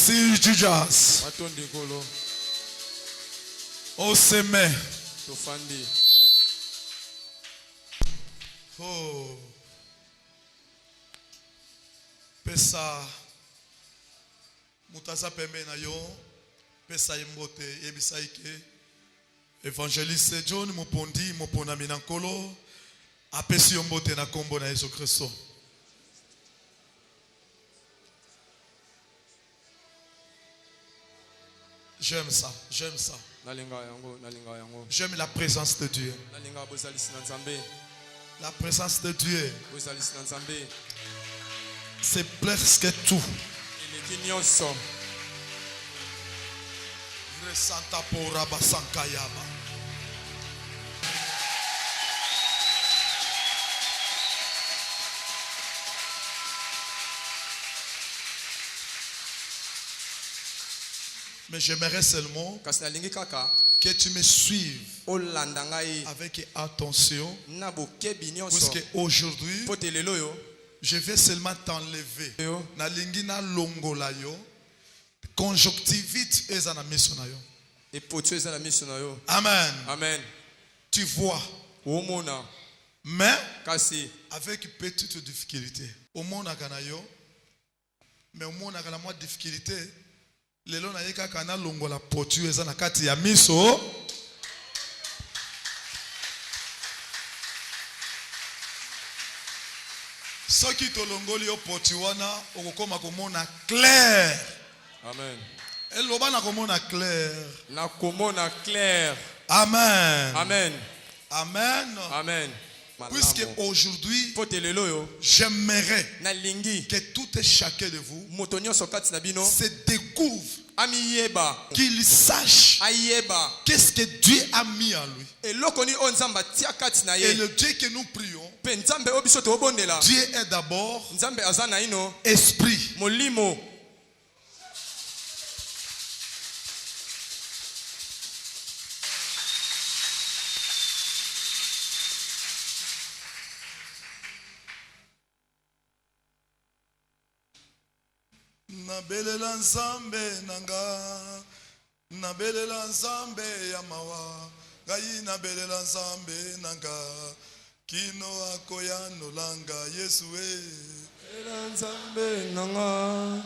Merci, Jesus. Oh, Seigneur. Oh. Pesa. Mutasa pembe na yo. Pesa imbote. Yebisa ike. Évangéliste John Mupondi Mupona Minankolo. Apesi yombote na kombo na Yesu Kristo. J'aime ça, j'aime ça. J'aime la présence de Dieu. La présence de Dieu. C'est presque tout. Resanta pora basankayaba. Mais j'aimerais seulement que tu me suives avec attention. Parce qu'aujourd'hui, je vais seulement t'enlever. Nalingi na longola yo. Conjonctivite eza na miso na yo. Amen. Amen. Tu vois. Mais avec petite difficulté. Au monde a yo. Mais au monde a la moins difficulté. Lelo na yeka kana longola potu eza na kati ya miso. Soki to longoli yo potu wana okokoma komona clair. Amen. Eloba na komona clair. Na komona clair. Amen. Amen. Amen. Amen. Puisque aujourd'hui, j'aimerais que tout et chacun de vous se découvre, qu'il sache qu'est-ce que Dieu a mis en lui. Et le Dieu que nous prions, Dieu est d'abord esprit. Nabelela nzambe nanga, nabelela nzambe ya mawa, ngai nabelela nzambe nanga, kino akoya nolanga Yesu e. Nabelela nzambe nanga,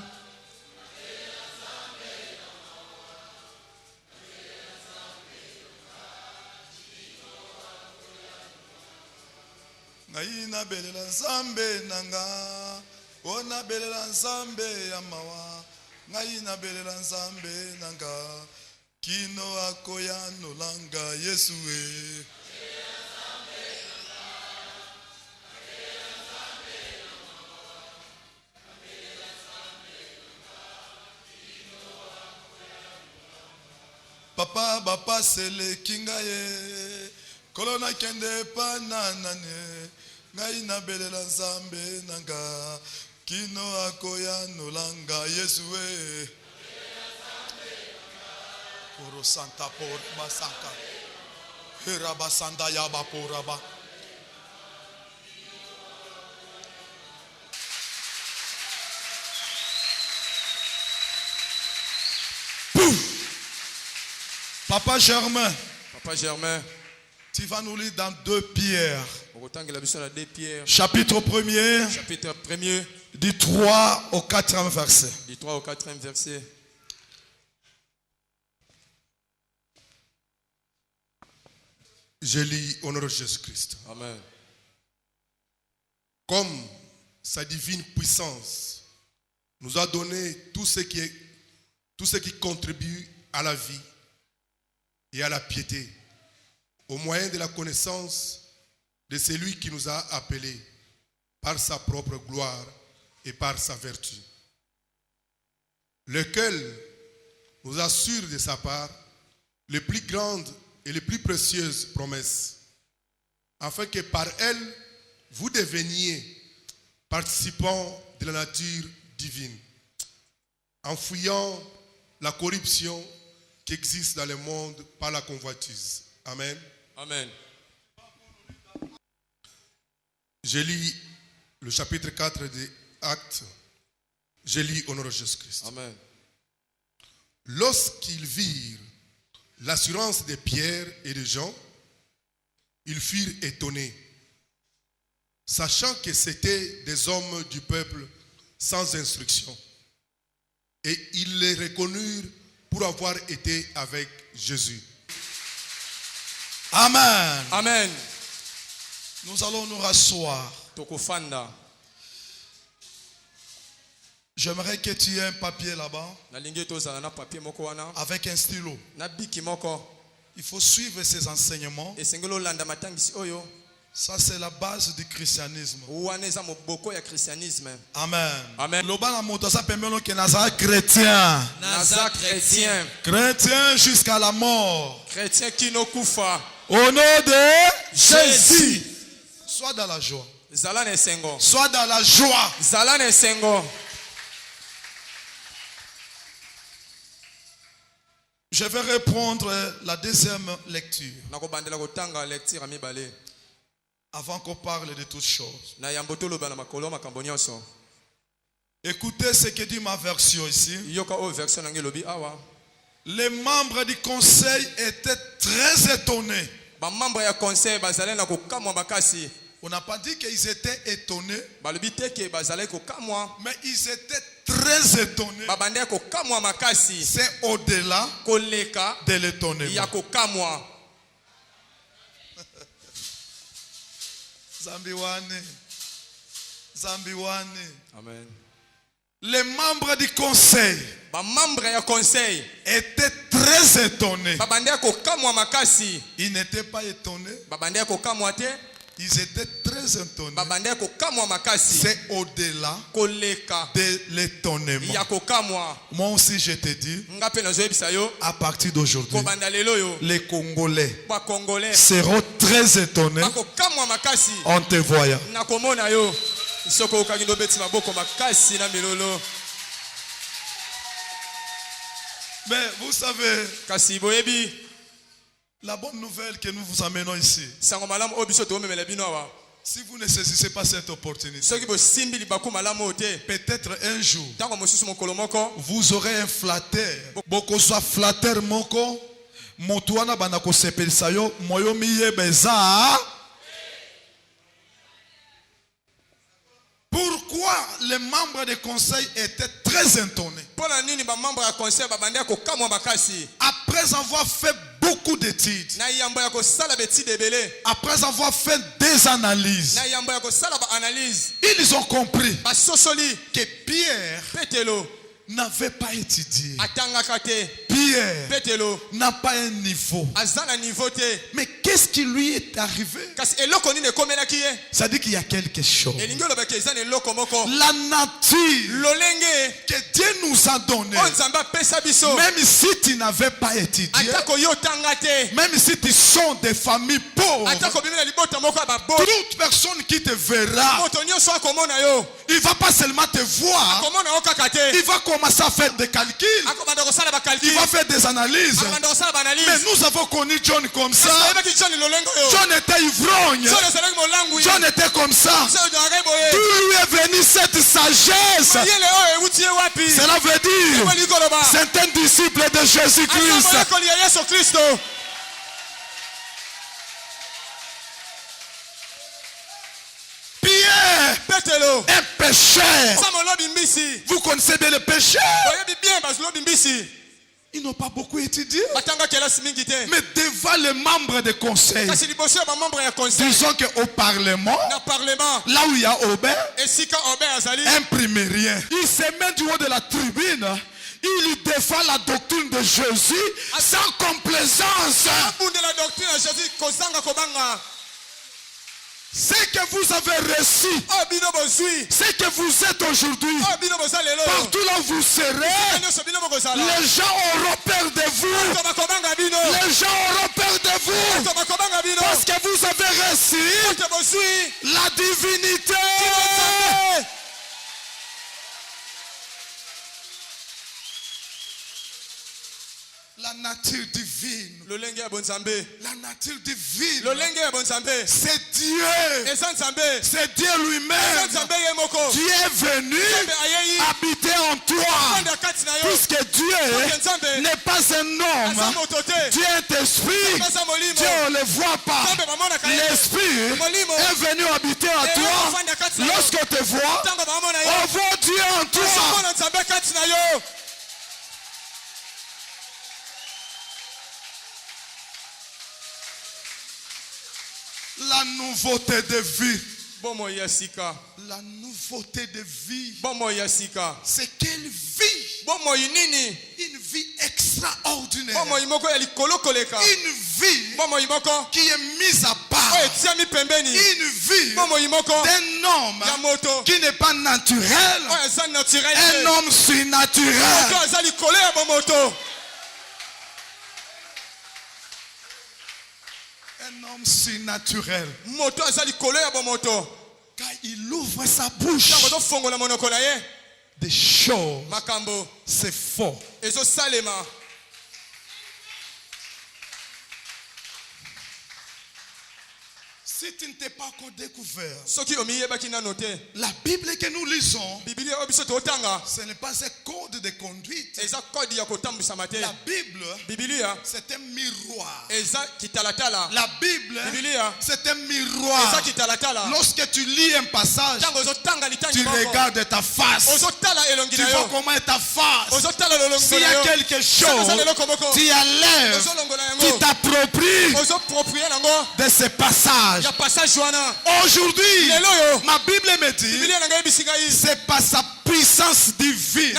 ngai nabelela nzambe nanga. Ona belela nzambe ya mawa, ngai na belela nzambe nanga, kino akoya nolanga Yesu e. Papa bapa sele kinga ye, kolona kende pananane, ngai na belela nzambe nanga. Kino akoya nolanga Yesu e. Koro santa por basaka. Hiraba sanda yaba poraba. Papa Germain. Papa Germain. Tu vas nous lire dans 2 Pierre. Chapitre 1er. Chapitre 1er. Du 3 au 4e verset. Du 3 au 4e verset. Je lis au nom de Jésus-Christ. Amen. Comme sa divine puissance nous a donné tout ce qui contribue à la vie et à la piété, au moyen de la connaissance de celui qui nous a appelés par sa propre gloire et par sa vertu, lequel nous assure de sa part les plus grandes et les plus précieuses promesses, afin que par elles, vous deveniez participants de la nature divine, en fuyant la corruption qui existe dans le monde par la convoitise. Amen. Amen. Je lis le chapitre 4 des Actes. Je lis au nom de Jésus-Christ. Amen. Lorsqu'ils virent l'assurance de Pierre et de Jean, ils furent étonnés, sachant que c'étaient des hommes du peuple sans instruction. Et ils les reconnurent pour avoir été avec Jésus. Amen. Amen. Nous allons nous rasseoir. Tokofanda. J'aimerais que tu aies un papier là-bas Nalingi tozala na papier moko wana. avec un stylo. Na biki moko. Il faut suivre ces enseignements. Esengelo landa matangisi oyo. Ça, c'est la base du christianisme. Wana eza moboko ya christianisme. Amen. Amen. Loba moto ça permet que Nazareth chrétien. Naza chrétien. Chrétien jusqu'à la mort. Chrétien qui no kufa. Au nom de Jésus. Sois dans la joie. Zala na esengo. Sois dans la joie. Zala na esengo. Je vais reprendre la deuxième lecture Nakobandela kotanga lecture ya mibale. avant qu'on parle de toutes choses. Na yambo toloba na makolo makambo nyonso. Écoutez ce que dit ma version ici. Yoka o version nangi lobi awa. Les membres du conseil étaient très étonnés. Ba membre ya conseil bazale na kokamwa bakasi. On n'a pas dit qu'ils étaient étonnés, Balobi teke bazale kokamwa. mais ils étaient très étonnés. Babande kokamwa makasi. C'est au-delà Koleka de l'étonnement. ya kokamwa. Zambiwane. Zambiwane. Amen. Les membres du conseil Ba membre ya conseil étaient très étonnés. babande kokamwa makasi. Ils n'étaient pas étonnés, Babande kokamwa te. ils étaient très étonnés. Babande kokamwa makasi. C'est au-delà Koleka de l'étonnement. ya kokamwa. Moi aussi, je te dis, Ngape na zoyebisa yo à partir d'aujourd'hui, kobanda lelo yo les Congolais ba congolais seront très étonnés bakokamwa makasi en te voyant. na komona yo soko okangi ndobeti maboko makasi na milolo. Mais vous savez, Kasi boyebi la bonne nouvelle que nous vous amenons ici, sango malamu oyo biso tomemela bino awa si vous ne saisissez pas cette opportunité, soki bosimbi libaku malamu oyo te peut-être un jour, ntango mosusu mokolo moko vous aurez un flatteur. Boko soit flatteur moko, motuana bana ko sepelisa yo, moyo miye beza. Pourquoi les membres du conseil étaient très étonnés? mpona nini bamembre ya conseil babande kokamwa makasi Après avoir fait beaucoup d'études, na yambo ya kosala betide ebele après avoir fait des analyses, na yambo ya kosala baanalyse ils ont compris basosoli que Pierre petelo n'avait pas étudié. atangaka te. Pierre Petelo n'a pas un niveau. aza na niveau te. Mais qu'est-ce qui lui est arrivé? Kasi eloko nini ekomelaki ye Ça dit qu'il y a quelque chose. elingi olobaki eza na eloko moko La nature lolenge que Dieu nous a donnée, oyo nzambe apesa biso même si tu n'avais pas étudié, atako yo otanga te même si tu sors des familles pauvres, atako bimi na libota moko ya babo toute personne qui te verra, moto nyonso akomona yo il va pas seulement te voir, akomona yo kaka te il va commencer à faire des calculs, akobanda kosala il bakalkil va faire des analyses. akobanda kosala Mais baanalyse nous avons connu John comme ça. oyebaki john lolenge oyo John était ivrogne. john ezalaki molangwi John était comme ça. so ozalaki boye D'où lui est venue cette sagesse? mayele oyo ewuti ye wapi Cela veut dire ekoli koloba c'est un disciple de Jésus-Christ. azamoyekoli ya yesu kristo Pierre, petelo un pécheur. sa molobi mbisi Vous connaissez bien le péché? oyebi bien bazilobi mbisi Ils n'ont pas beaucoup étudié. batanga kelasi mingi te Mais devant les membres du conseil, kasi liboso ya bamembre ya conseil disons qu'au Parlement, na parlement là où il y a Aubert, esika ober azali imprime rien. Il se met du haut de la tribune. Il défend la doctrine de Jésus sans complaisance. abundela doctrine ya jésus kozanga kobanga Ce que vous avez reçu, oyo bino bozwi ce que vous êtes aujourd'hui, oyo bino boza lelo partout là où vous serez, nyonso bino bokozala les gens auront peur de vous. bato bakobanga bino Les gens auront peur de vous. bato bakobanga bino Parce que vous avez reçu bato bozwi la divinité. La nature divine. lolenge ya bonzambe La nature divine. lolenge ya bonzambe C'est Dieu. eza nzambe C'est Dieu eza lui-même nzambe ye moko qui est venu nzambe ayei habiter en toi. kovanda kati na yo Puisque Dieu n'est pas un homme. Dieu est esprit. Dieu ne le voit pas. L'esprit est venu habiter à toi. Lorsqu'on te voit, on voit Dieu en toi. La nouveauté de vie. La nouveauté de vie. C'est quelle vie? Une vie extraordinaire. Une vie qui est mise à part. Une vie d'un homme qui n'est pas naturel. Un homme surnaturel. Un homme surnaturel. Quand il ouvre sa bouche, des choses, c'est fort. Si tu ne t'es pas encore découvert, la Bible que nous lisons, ce n'est pas un code de conduite. La Bible, c'est un miroir. La Bible, c'est un miroir. Lorsque tu lis un passage, tu regardes ta face. Tu vois comment est ta face. S'il y a quelque chose, tu enlèves, tu t'appropries de ce passage. Aujourd'hui, ma Bible me dit, c'est par sa puissance divine.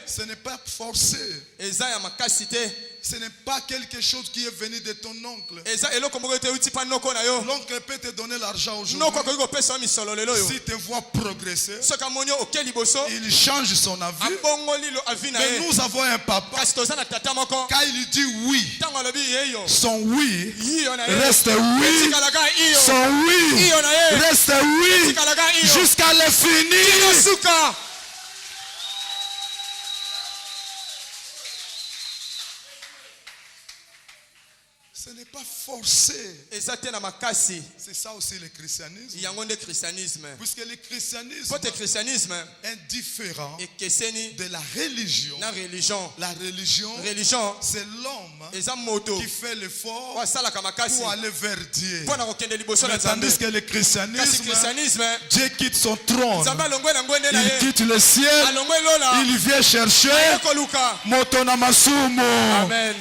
Ce n'est pas forcé. Ce n'est pas quelque chose qui est venu de ton oncle. L'oncle peut te donner l'argent aujourd'hui. S'il te voit progresser, il change son avis. Mais nous avons un papa. Quand il dit oui, son oui reste oui. Son oui reste oui jusqu'à l'infini. Ce n'est pas forcé. C'est ça aussi le christianisme. Puisque le christianisme est différent de la religion. La religion, c'est l'homme qui fait l'effort pour aller vers Dieu. Mais tandis que le christianisme, Dieu quitte son trône. Il quitte le ciel. Il vient chercher Motona Masumo. Amen.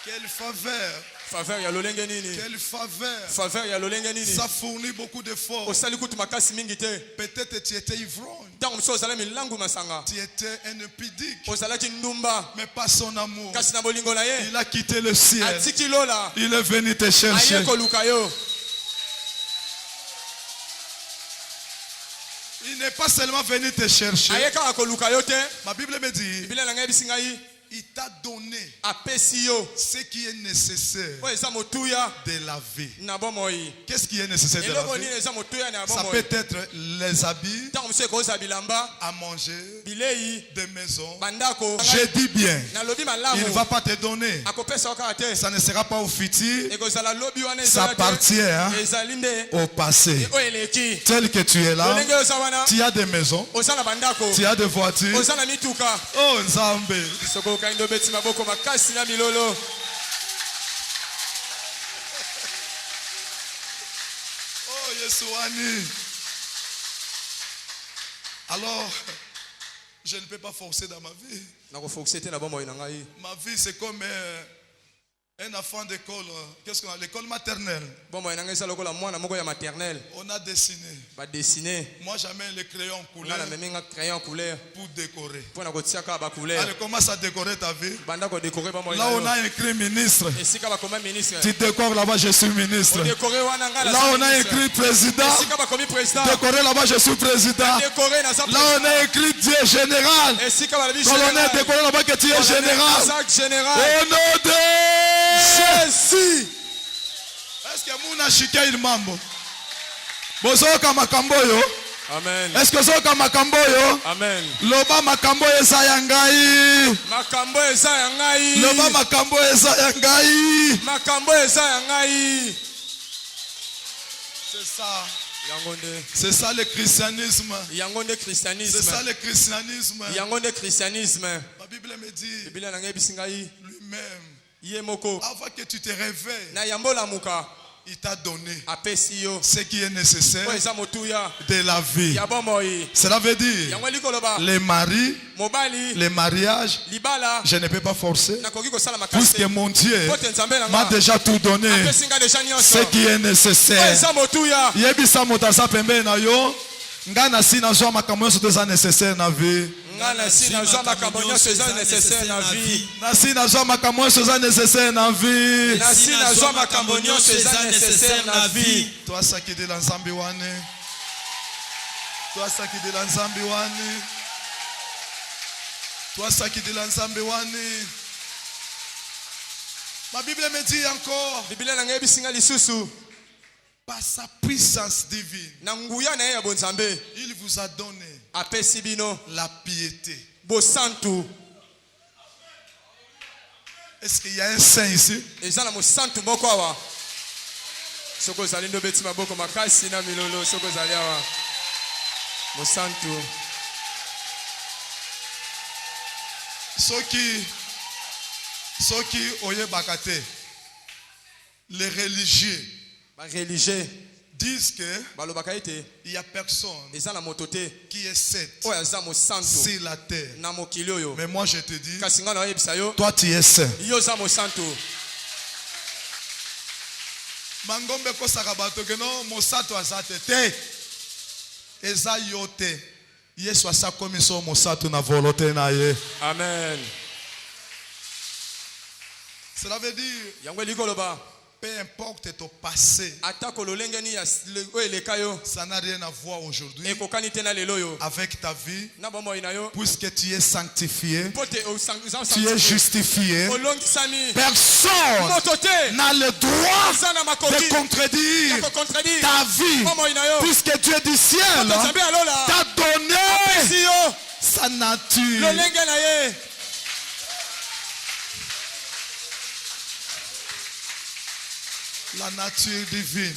Quelle faveur. Quelle faveur. Ça fournit beaucoup d'efforts. Peut-être tu étais ivrogne. Tu étais un impudique. Mais pas son amour. Il a quitté le ciel. Il est venu te chercher. Il n'est pas seulement venu te chercher. Ma Bible me dit, il t'a donné ce qui est nécessaire de la vie. Qu'est-ce qui est nécessaire de la vie? Ça peut être les habits, à manger, des maisons. Je dis bien, il ne va pas te donner. Ça ne sera pas au futur. Ça appartient au passé. Tel que tu es là, tu as des maisons, tu as des voitures. Oh Nzambe. Oh Yesouani. Alors, je ne peux pas forcer dans ma vie. Ma vie, c'est comme un enfant d'école. Qu'est-ce qu'on a? L'école maternelle. On a dessiné. Moi, j'amène le crayon couleur pour décorer. Allez, commence à décorer ta vie. Là, on a écrit ministre. Tu décores là-bas, je suis ministre. Là, on a écrit président. Décorer là-bas, je suis président. Là, on a écrit Dieu général. Colonel, décorer là-bas que tu es général. Au nom de Jésus. Est-ce que Mouna Shika il mambo? Bozoka makamboyo. Amen. Est-ce que zoka makamboyo? Amen. Loba makambo eza yangai. Makambo eza yangai. Loba makambo eza yangai. Makambo eza yangai. C'est ça. C'est ça le christianisme. C'est ça le christianisme. Ma Bible me dit lui-même, avant que tu te réveilles, il t'a donné ce qui est nécessaire de la vie. Cela veut dire les maris, les mariages, je ne peux pas forcer. Puisque mon Dieu m'a déjà tout donné. Ce qui est nécessaire. Yebisa motasa pembe na yo. Ngana si na zo makambo nyonso te eza nécessaire na vie. Nasi na zo makambo nyonso eza nécessaire na vie. Nasi na zo makambo nyonso eza nécessaire na vie. Nasi na zo makambo nyonso eza nécessaire na vie. Toi sakidela nzambe wane. Toi sakidela nzambe wane. Toi sakidela nzambe wane. Ma Bible me dit encore. Bible na ngai bisinga lisusu. Par sa puissance divine, il vous a donné la piété. Est-ce qu'il y a un saint ici? Ceux qui oyebakate, les religieux disent que il n'y a personne qui est saint sur la terre. Mais moi je te dis, toi tu es saint. Mangombe ko sakabato que non mosato azate te. Eza yote. Yesu asa komiso mosato na volonté na ye. Amen. Cela veut dire peu importe ton passé, ça n'a rien à voir aujourd'hui avec ta vie, puisque tu es sanctifié, tu es justifié. Personne n'a le droit de contredire ta vie, puisque Dieu du ciel t'a donné sa nature. La nature divine.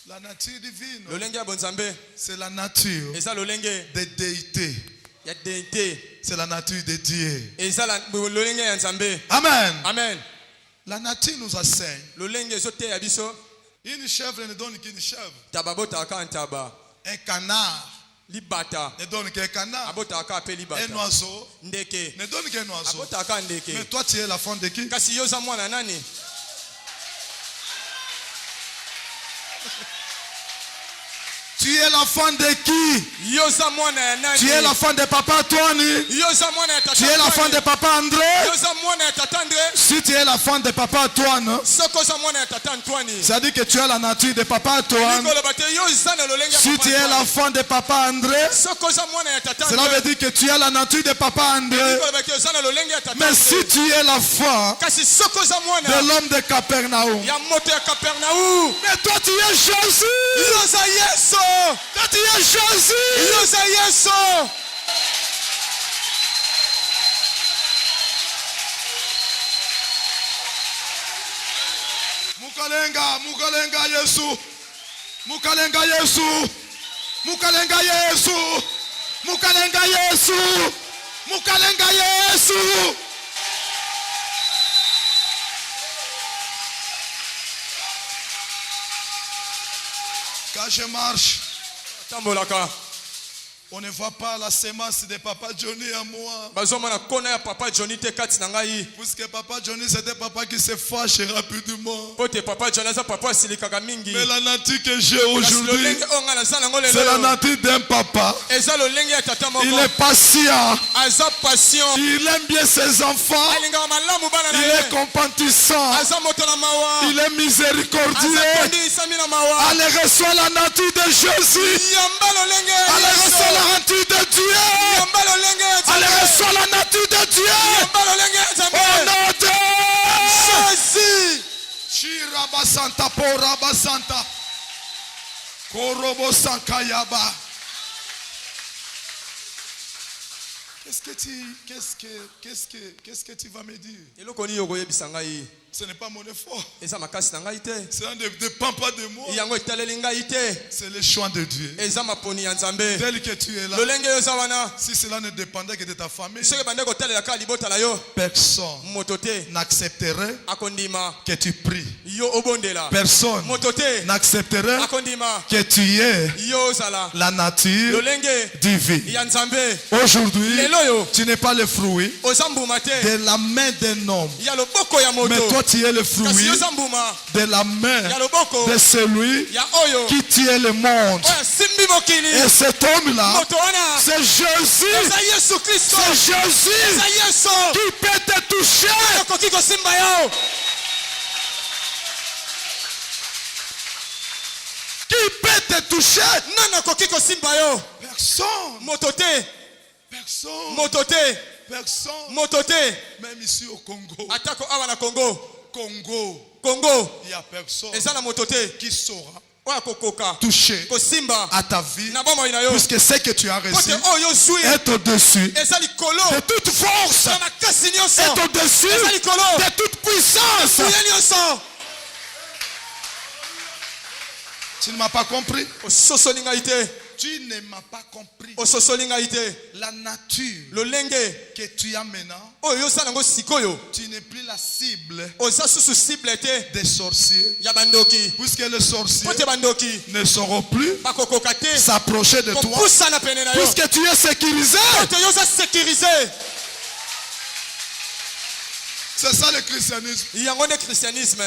La nature divine. C'est la nature des déités. C'est la nature de Dieu. Amen. Amen. La nature nous enseigne. Une chèvre ne donne qu'une chèvre. Un canard ne donne qu'un canard. Un oiseau ne donne qu'un oiseau. Mais toi tu es la femme de qui? Tu es l'enfant de qui? Tu es l'enfant de papa Antoine. Tu es l'enfant de papa André. Si tu es l'enfant de papa Antoine, c'est-à-dire que tu as la nature de papa Antoine. Si tu es l'enfant de papa André, cela veut dire que tu as la nature de papa André. Mais si tu es l'enfant de l'homme de Capernaum, mais toi tu es Jésus. Toi tu es Jésus. Mukalenga Yesu. Mukalenga Yesu. Mukalenga Yesu. Mukalenga Yesu. Mukalenga Yesu. Quand je marche, on ne voit pas la sémence de papa Johnny à moi. Puisque papa Johnny c'était papa qui se fâche rapidement. Mais la nature que j'ai aujourd'hui, c'est la nature d'un papa. Il est patient. Il aime bien ses enfants. Il est compatissant. Il est miséricordieux. Allez, reçois la nature de Jésus. Allez, reçois la nature de Dieu. Allez, reçois la nature de Dieu. Au nom de Jésus. Chiraba Santa Poraba Santa. Korobo Sankayaba. Qu'est-ce que tu vas me dire? Ce n'est pas mon effort. eza makasi na ngai te. Cela ne dépend pas de moi. yango etaleli ngai te. C'est le choix de Dieu. eza maponi ya nzambe. Tel que tu es là. lolenge yo eza wana. Si cela ne dépendait que de ta famille, soki bande kotalela kaka libota na yo. personne moto te n'accepterait akondima que tu pries. yo obondela. Personne moto te n'accepterait akondima que tu aies yo ozala la nature lolenge divine. ya nzambe. Aujourd'hui, lelo yo tu n'es pas le fruit oza mbuma te de la main d'un homme, ya loboko ya moto. mais toi tu es le kasi fruit yo oza mbuma de la main ya loboko de celui ya oyo qui tient le monde. oyo asimbi mokili. Et cet homme-là, moto wana c'est Jésus. eza yesu kristo. C'est Jésus eza yesu qui peut te toucher. akoki kosimba yo. Qui peut te toucher? nani akoki kosimba yo. Personne. moto te Personne. moto te Personne. moto te. Même ici au Congo. atako awa na kongo Il n'y a personne eza na moto te qui saura oyo akokoka toucher kosimba à ta vie, na bomoi na yo. puisque ce que tu as pote reçu oyo ozwi est au-dessus eza likolo de toute force, na makasi nyonso. est au-dessus eza likolo de toute puissance. kuya nyonso. Tu ne m'as pas compris. ososoli ngai te. Tu ne m'as pas compris. ososoli ngai te. La nature lolenge que tu as maintenant, oyo osala yango sikoyo tu n'es plus la cible oza susu cible te des sorciers, ya bandoki. puisque les sorciers po te bandoki ne sauront plus bakokoka te s'approcher de toi, kopusana pene na yo. puisque tu es sécurisé. pote yo oza sécurisé. C'est ça le christianisme. yango nde christianisme.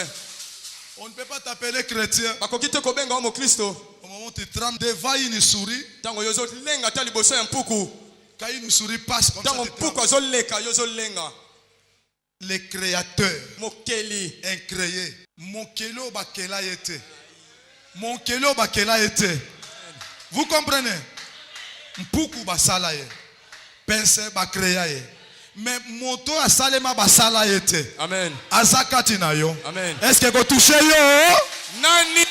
On ne peut pas t'appeler chrétien bakoki te kobenga yo mokristo au moment où tu trembles devant une souris. ntango yo ozolenga ata liboso ya mpuku. Quand une souris passe comme ça, ntango tu mpuku trembles. azoleka yo ozolenga. Le créateur mokeli incréé. Mon kelo bakela été. Mon kelo bakela été. Vous comprenez? Mpuku basala ye. Pense ba créa ye. Mais moto asalema basala été. amen Azakati na yo. amen. Est-ce que vous touchez yo? nani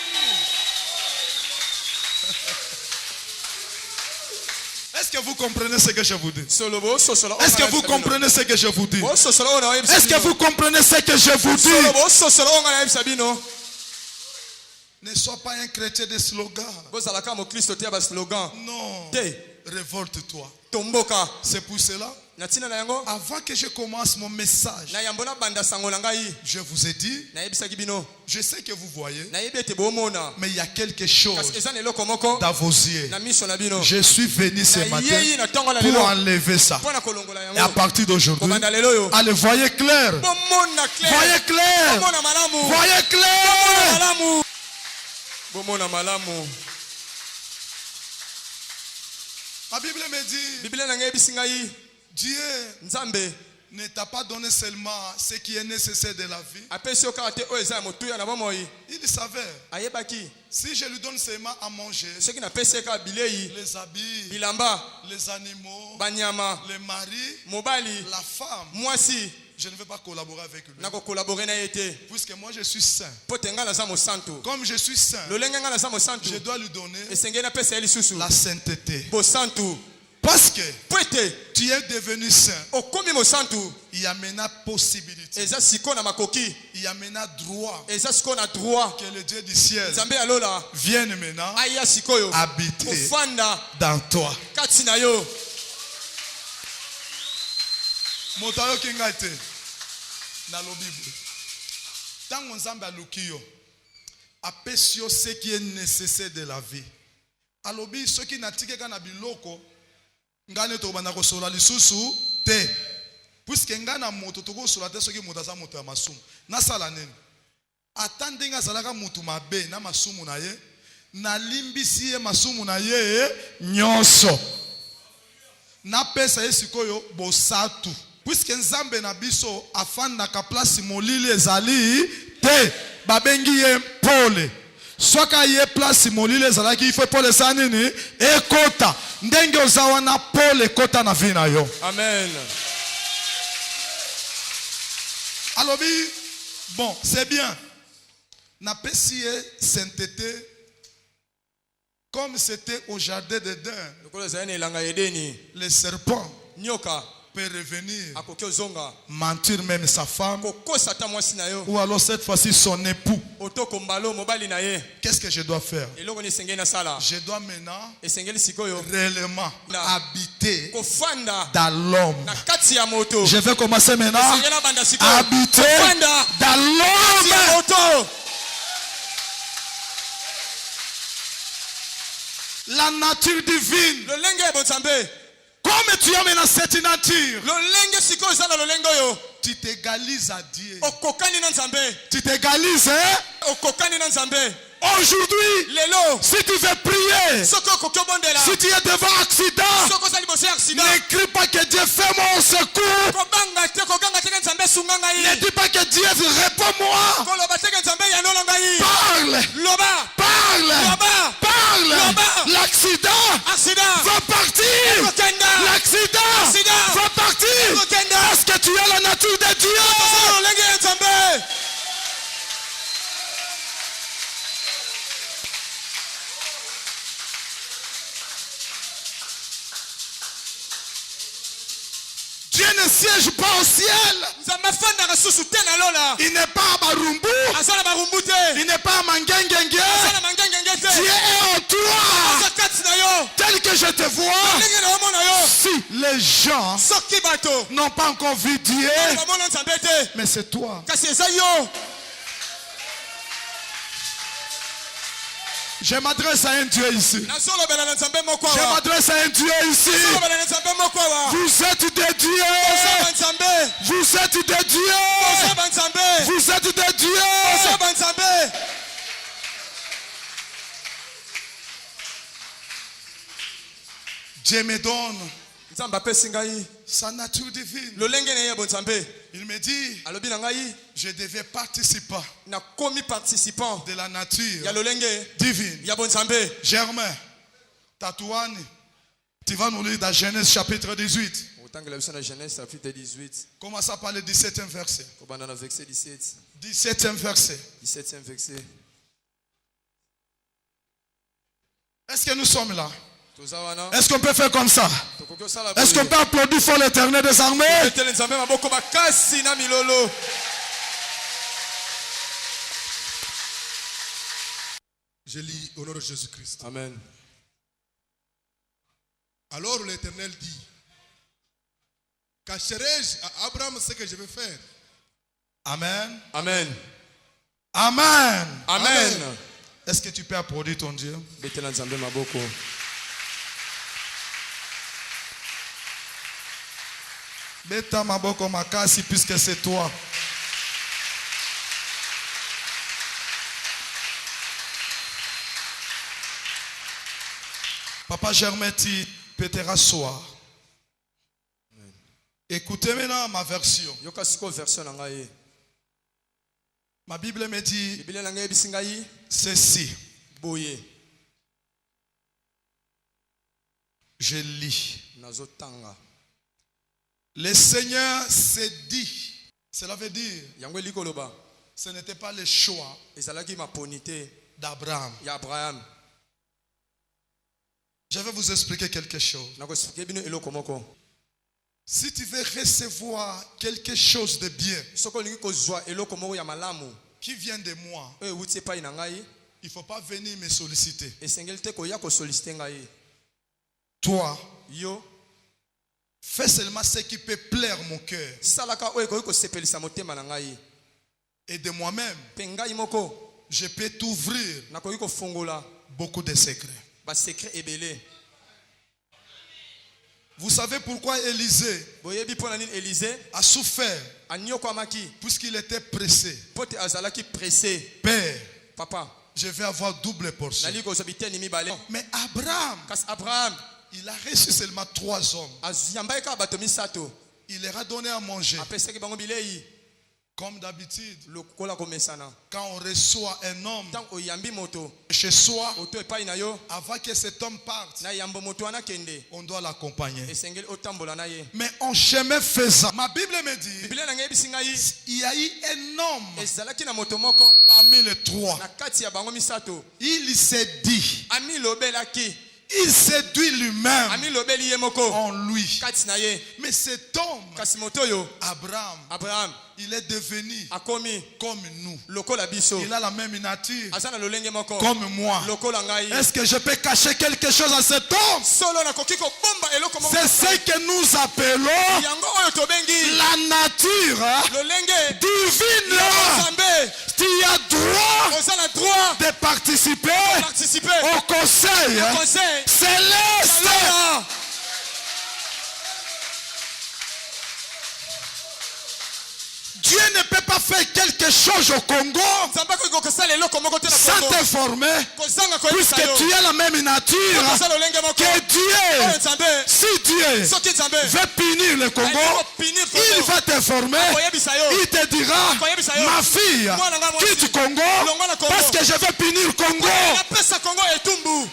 Est-ce que vous comprenez ce que je vous dis? solobo ososola Est-ce que vous comprenez ce que je vous dis? ososola oyo na oyebisa Est-ce que vous comprenez ce que je vous dis? solobo ososola oyo nga nayebisa bino. Ne sois pas un chrétien de slogan. bozalaka mokristo te ya baslogan Non. te. Révolte-toi. tomboka C'est pour cela, na ntina na yango avant que je commence mon message, na yambo nabanda sango na ngai je vous ai dit, nayebisaki bino. je sais que vous voyez, nayebi ete boomona mais il y a quelque kasi chose eza na eloko moko dans vos yeux. na miso na bino. Je suis venu ce matin nayei na ntongo na pour lelo enlever ça. mpo na kolongola Et à yango. partir d'aujourd'hui, kobanda lelo oyo allez, voyez clair. bomona clair. Voyez clair. bomona malamu. Voyez clair. malamu. bomona malamu. Ma Bible me dit, biblia na ngai yebisi ngai Dieu nzambe ne t'a pas donné seulement ce qui est nécessaire de la vie. apesi yo kaka te oyo eza ya motuya na bomoi. Il savait, ayebaki si je lui donne seulement à manger, soki napesi ye kaka bilei les habits, bilamba les animaux, banyama les maris, mobali la femme, mwasi je ne vais pas collaborer avec lui. nakokolabore na ye te Puisque moi je suis saint. mpo te ngai naza mosantu. Comme je suis saint, lolenge ngai naza mosantu je dois lui donner esengeli napesa ye lisusu la sainteté. bosantu. Parce que po ete tu es devenu saint, okomi mosantu il y a maintenant possibilité, eza sikoyo na makoki, il y a maintenant droit eza sikoyo na droit que le Dieu du ciel nzambe alola vienne maintenant aya sikoyo habiter kofanda dans toi. kati na yo. Moto ayoki ngai te na lobibo. Tango nzambe aluki yo, apesi yo ce qui est nécessaire de la vie. Alobi soki natikeka na biloko ngane to bana kosola lisusu te. Puisque ngana moto to kosola te soki moto aza moto ya masumu. Nasala nini? Ata ndenge azalaka moto mabe na masumu na ye, nalimbisi ye masumu na ye nyonso. Napesa ye sikoyo bosatu. Puisque nzambe na biso afandaka place molili ezali te, babengi ye pole. Soka ye place molili ezalaki il faut pole sanini ekota. Ndenge ozawa na pole ekota na vie na yo. Amen. Alobi, bon, c'est bien. Napesi ye sainteté comme c'était au jardin d'Éden. lokolo ezali na elanga ya edeni Les serpents nyoka peut revenir, akoki ozonga mentir même sa femme, kokosa ta mwasi na yo ou alors cette fois-ci son époux. otokombalo mobali na ye Qu'est-ce que je dois faire? eloko ni esengeli nasala Je dois maintenant esengeli sikoyo réellement habiter kofanda dans l'homme. na kati ya moto Je vais commencer maintenant esengeli abanda sikoyo à habiter kofanda dans kati ya l'homme. moto. La nature divine. lolenge ya bonzambe Comme tu as maintenant cette nature, lolenge sikoyo eza na lolenge oyo tu t'égalises à Dieu. okokani na nzambe Tu t'égalises, hein? okokani na nzambe Aujourd'hui, lelo si tu veux prier, soki okoki obondela si tu es devant accident, soki oza liboso ya aksida n'écris pas que Dieu fait mon secours. kobanga te koganga teke nzambe esunga Ne ngai dis pas que Dieu réponds-moi. koloba teke nzambe yanola ngai Parle, loba parle, loba parle. Loba. L'accident aksida va partir. kokenda L'accident Accident. va partir. kokenda Parce que tu as la nature de Dieu. lolenge ya nzambe. Dieu ne siège pas au ciel. nzambe afandaka susu te na lola Il n'est pas à Barumbu. aza na barumbu te Il n'est pas à Mangengenge. aza na mangengenge te Dieu est en toi. aza kati na yo Tel que je te vois. ndenge na omona yo Si les gens soki bato n'ont pas encore vu Dieu, bamona nzambe te mais c'est toi. kasi eza yo. Je m'adresse à un Dieu ici. nazolobela na nzambe moko Je awa m'adresse à un Dieu ici. nazolobela na nzambe moko awa Vous êtes des dieux. ozaba nzambe Vous êtes des dieux. ozaba nzambe Vous êtes des dieux. ozaba nzambe. Dieu me donne nzambe apesi ngai sa nature divine. lolenge na ye ya bonzambe Il me dit, alobi na ngai je devais participer nakomi participant de la nature ya lolenge divine. ya bonzambe. Germain, Tatouani, tu vas nous lire dans Genèse chapitre 18. otangela biso na Genèse chapitre 18 Commence par le 17e verset. kobanda na verset 17 17e verset. 17e verset. Est-ce que nous sommes là? toza wana Est-ce qu'on peut faire comme ça? tokoki osala Est-ce qu'on peut applaudir fort l'Éternel des armées? etele nzambe maboko makasi na milolo. Je lis au nom de Jésus-Christ. Amen. Alors l'Éternel dit, cacherai-je à Abraham ce que je vais faire? Amen. Amen. Amen. Amen. Est-ce que tu peux applaudir ton Dieu? betela nzambe maboko. Beta maboko makasi puisque c'est toi. Papa Germain, tu peux te rasseoir. Écoutez maintenant ma version. yoka sikoyo version na ngai. Ma Bible me dit biblia na ngai ebisi ngai ceci. boye Je lis. nazotanga. Le Seigneur s'est dit. Cela veut dire, yango eli koloba ce n'était pas le choix ezalaki maponi te d'Abraham. ya abraham. Je vais vous expliquer quelque chose. nakosipike bino eloko moko. Si tu veux recevoir quelque chose de bien soki olingi kozwa eloko moko ya malamu qui vient de moi, oyo ewuti epai na ngai il ne faut pas venir me solliciter. esengeli te koya kosolicite ngai. Toi, yo fais seulement ce qui peut plaire mon cœur. salaka oyo ekoki kosepelisa motema na ngai. Et de moi-même, mpe ngai moko je peux t'ouvrir nakoki kofungola beaucoup de secrets. basekret ebele. Vous savez pourquoi Élisée boyebi mpo na nini elize a souffert? anyokwamaki Puisqu'il était pressé. mpo te azalaki presse. Père, papa je vais avoir double portion. nali kozwa biteni mibale. Mais Abraham, kasi abraham il a reçu seulement 3 hommes. ayambaki kaka bato misato Il leur a donné à manger. apesaki bango bilei Comme d'habitude, lokola komesana. quand on reçoit un homme ntango oyambi moto chez soi, oto epai na yo avant que cet homme parte, na yambo moto wana kende on doit l'accompagner. esengeli otambola na ye. Mais en chemin faisant, ma Bible me dit, biblia na ngai ebisi ngai il y a eu un homme ezalaki na moto moko parmi les 3. na kati ya bango misato Il s'est dit, amilobelaki Il séduit lui-même Ami lobeli ye moko. en lui. Kati na ye. Mais cet homme, Kasi moto yo. Abraham, il est devenu Akomi. comme nous. Lokola biso. Il a la même nature Azana lolenge moko. comme moi. Lokola ngai. Est-ce que je peux cacher quelque chose à cet homme? Solo na koki ko bomba eloko moko. C'est ce que nous appelons Yango oyo tobengi. la nature Lolenge. divine. Zambe. Tu as droit Osala droit. de participer Participer. au conseil Conseil. céleste. Alléluia. Dieu ne peut pas faire quelque chose au Congo Zamba ko kokosala eloko moko te na sans Congo. t'informer, Kozanga ko puisque tu as la même nature Kosala lolenge moko. que Dieu. Oyo Zambe. Si Dieu Soki Zambe. veut punir le Congo, il va t'informer. Il te dira, ma fille, quitte Congo parce que je vais punir Congo. Napesa Congo etumbu.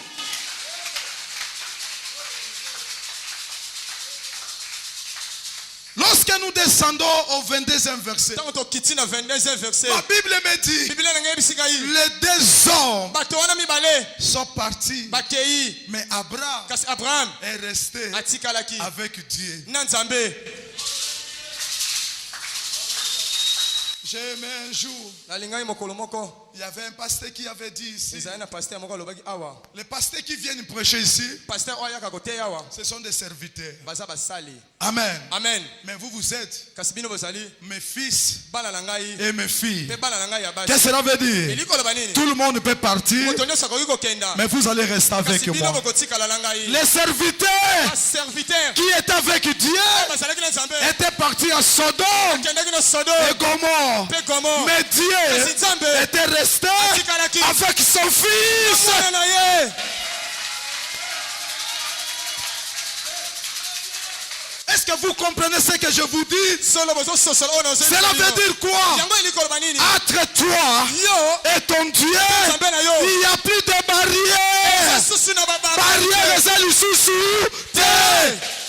Lorsque nous descendons au 22e verset, Tango to kiti na 22e verset. la Bible me dit, Biblia na ngai bisika yi. les deux hommes Bato wana mibale. sont partis, Bakei. mais Abraham Kasi Abraham est resté atikalaki. avec Dieu. Na Nzambe. J'ai aimé un jour, Nalingai mokolo moko. il y avait un pasteur qui avait dit ici, Ezali na pasteur moko alobaki awa. les pasteurs qui viennent prêcher ici, Pasteur oya ka kote awa. ce sont des serviteurs. Baza basali. Amen. Amen. Mais vous êtes Kasi bino bozali mes fils bana na ngai. et mes filles. Pe bana na ngai ya basi. Qu'est-ce que cela veut dire? Eliko loba nini? Tout le monde peut partir, Moto nyonso akoki kokenda. mais vous allez rester avec Kasi bino moi. bokotikala na ngai. Les serviteurs Ba serviteur. qui étaient avec Dieu Bazalaki na Nzambe. étaient partis à Sodome Kendaki na Sodo. et Gomorrhe. Pe komo. Mais Dieu Kasi Nzambe. était resté Atikalaki. avec son fils. Mwana na ye. Est-ce que vous comprenez ce que je vous dis? Solo bozo sosolo ono zo. Cela veut dire quoi? Yango eliko loba nini? Entre toi Yo. et ton Dieu, Nzambe na yo. il n'y a plus de barrière. Susu na baba. Barrière eza lisusu te.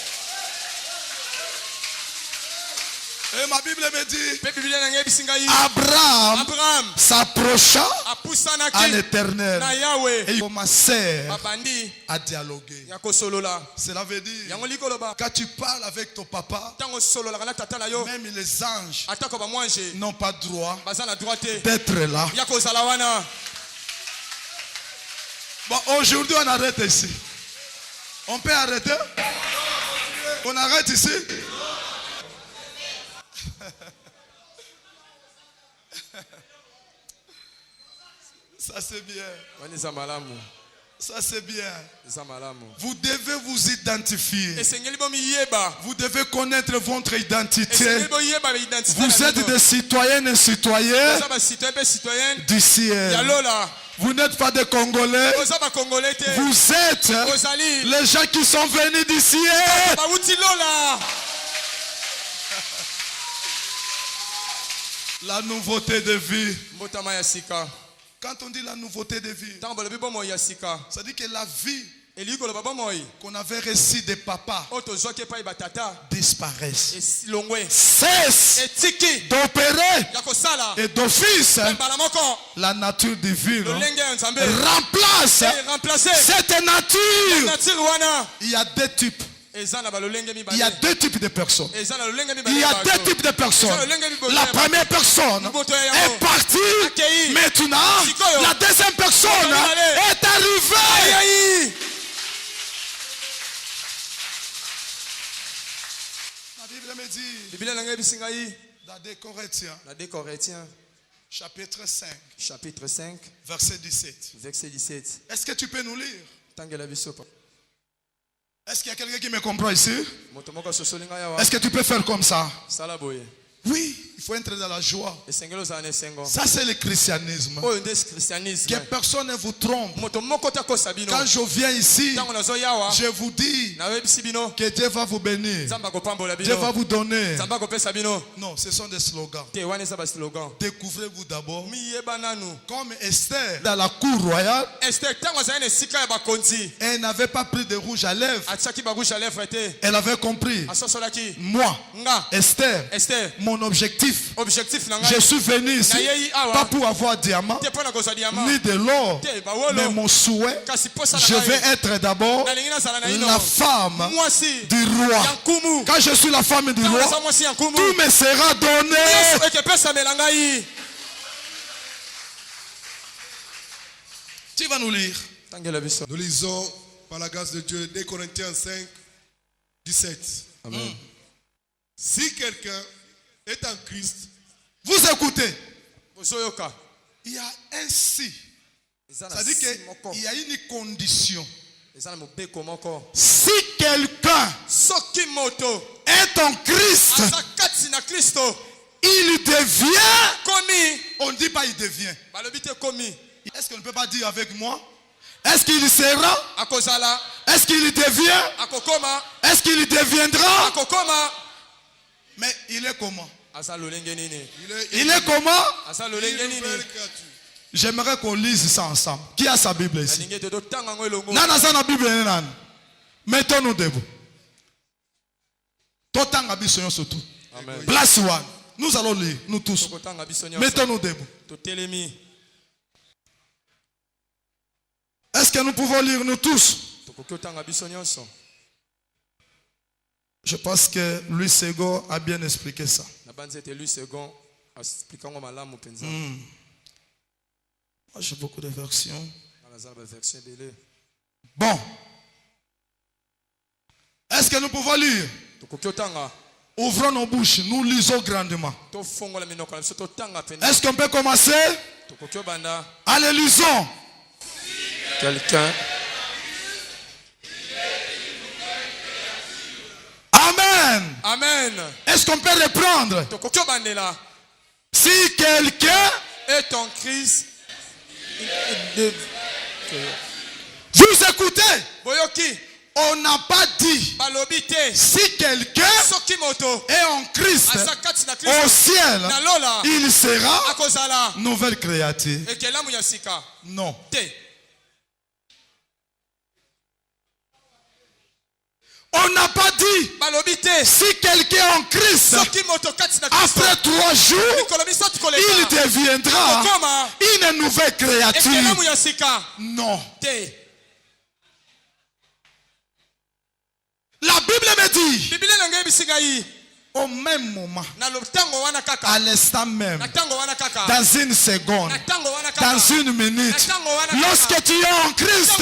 Et ma Bible me dit, Pe Biblia na ngai bisinga yi. Abraham Abraham s'approcha apusanaki à l'Éternel na Yahweh. et ils commencèrent Babandi à dialoguer. ya kosolola. Cela veut dire, Yango liko loba. quand tu parles avec ton papa, Tango solola kana tata na yo. même les anges Atako ba mwanje. n'ont pas droit Baza na droite. d'être là. Ya kozala wana. Bon, aujourd'hui, on arrête ici. On peut arrêter? On arrête ici? Ça c'est bien. Wani za malamu. Ça c'est bien. Za malamu. Vous devez vous identifier. Esengeli bo miyeba. Vous devez connaître votre identité. Esengeli bo yeba ba identité. Vous êtes des citoyennes et citoyens Oza ba citoyen pe citoyenne. du Ya ciel. lola. Vous n'êtes pas des Congolais. Oza ba congolais te. Vous êtes Ozali. les gens qui sont venus du ciel. Ba wuti lola. La nouveauté de vie. Mbotama ya sika. Quand on dit la nouveauté de vie, Tango bolobi bomo ya sika. ça dit que la vie Eliko loba bomo yi. qu'on avait reçue des papas Oto zoke pa batata. disparaissent. Esilongwe. Cesse Etiki. d'opérer Ya kosala. et d'office Mbala moko. la nature divine Lolenge ya Nzambe. remplace Et remplacer. cette nature. Nature wana. Il y a deux types. Eza na ba lolenge mi Il y a bale. deux types de personnes. Eza na lolenge mi Il y a bale. deux types de personnes. La première personne est partie. Maintenant, la deuxième personne est arrivée. Ayi. La Bible me dit Biblia na ngai bisinga yi. dans 2 Corinthiens, Na 2 Corinthiens chapitre 5, chapitre 5 verset 17. verset 17. Est-ce que tu peux nous lire? Tangela biso pa. Est-ce qu'il y a quelqu'un qui me comprend ici? Moto moko sosolinga ya wa. Est-ce que tu peux faire comme ça? Sala boye. Oui, il faut entrer dans la joie. Esengelo za na sengo. Ça, c'est le christianisme. Oyo nde christianisme. Que personne ne vous trompe. Moto moko ta kosa bino. Quand je viens ici, Tango nazo yawa. je vous dis Na webisi bino. que Dieu va vous bénir. Zamba ko pambola Dieu va bino. vous donner. Zamba ko pesa bino. Non, ce sont des slogans. Te wane sa ba slogan. Découvrez-vous d'abord. Mi yeba nanu. Comme Esther, dans la cour royale, Esther tango za na sika ya bakonzi. elle n'avait pas pris de rouge à lèvres. Atchaki ba rouge à lèvres te. Elle avait compris. Asosolaki. Moi, Nga. Esther, Esther. mon objectif. Objectif na Je ngai. suis venu ici, Nayeyi awa. pas pour avoir diamant, Te pona kozwa diamant. ni de l'or, Te bawolo. mais mon souhait, Kasi posa na je ngai. vais être d'abord Nalingi nazala na ino. la femme Mwasi. du roi. Yankumu. Quand je suis la femme du roi, Naza mwasi yankumu. tout me sera donné. Yesu ekepesamela ngai. Tu vas nous lire. Tangela biso. Nous lisons par la grâce de Dieu 2 Corinthiens 5, 17. Amen. Si quelqu'un est en Christ, Vous écoutez. Bozoyoka. Il y a un si. Eza na C'est-à-dire si moko. qu'il y a une condition. Eza na mobeko moko. Si quelqu'un Soki moto. est en Christ, Aza kati na Kristo. il devient. Komi. On ne dit pas il devient. Balobi te komi. Est-ce qu'on ne peut pas dire avec moi? Est-ce qu'il sera? Akozala. Est-ce qu'il devient? Akokoma. Est-ce qu'il deviendra? Akokoma. Mais il est comment? Asa lolenge nini. Il est comment? Asa lolenge nini. J'aimerais qu'on lise ça ensemble. Qui a sa Bible ici? Alinge te do tanga ngo elongo. Nana sa na Bible ni nani? Mettons-nous debout. Totanga biso nyonso tout. Amen. Place one. Nous allons lire, nous tous. Tokotanga biso nyonso. Mettons-nous debout. Totelemi. Est-ce que nous pouvons lire nous tous? Tokoki otanga biso nyonso. Je pense que Louis Sego a bien expliqué ça. Na banzete lui second expliquant malamu penza. Moi, j'ai beaucoup de versions. Na za ba version belé. Bon. Est-ce que nous pouvons lire? Tokoki otanga. Ouvrons nos bouches, nous lisons grandement. To fongola minoko na biso totanga penza. Est-ce qu'on peut commencer? Tokoki obanda. Allez, lisons. Quelqu'un. Amen. Amen. Est-ce qu'on peut reprendre? Tokoki obandela. Si quelqu'un, Est en Christ. vous écoutez, Boyoki. on n'a pas dit Balobi te. si quelqu'un Soki moto. est en Christ Asa kati na au Kristo. ciel, Na lola. il sera Akozala. nouvelle créature. Ekelamu ya sika. Non. Te. On n'a pas dit Balobi te. si quelqu'un est en Christ, Soki moto kati na Kristo. après 3 jours, Mikolo misato il koleka. deviendra Okoma. une nouvelle créature. Ekelamu ya sika. Non. Te. La Bible me dit, Biblia na ngai bisika yi. au même moment, Na lotango wana à kaka. l'instant même, Na tango wana kaka. dans une seconde, Na tango wana kaka. dans une minute, lorsque tu es en Christ,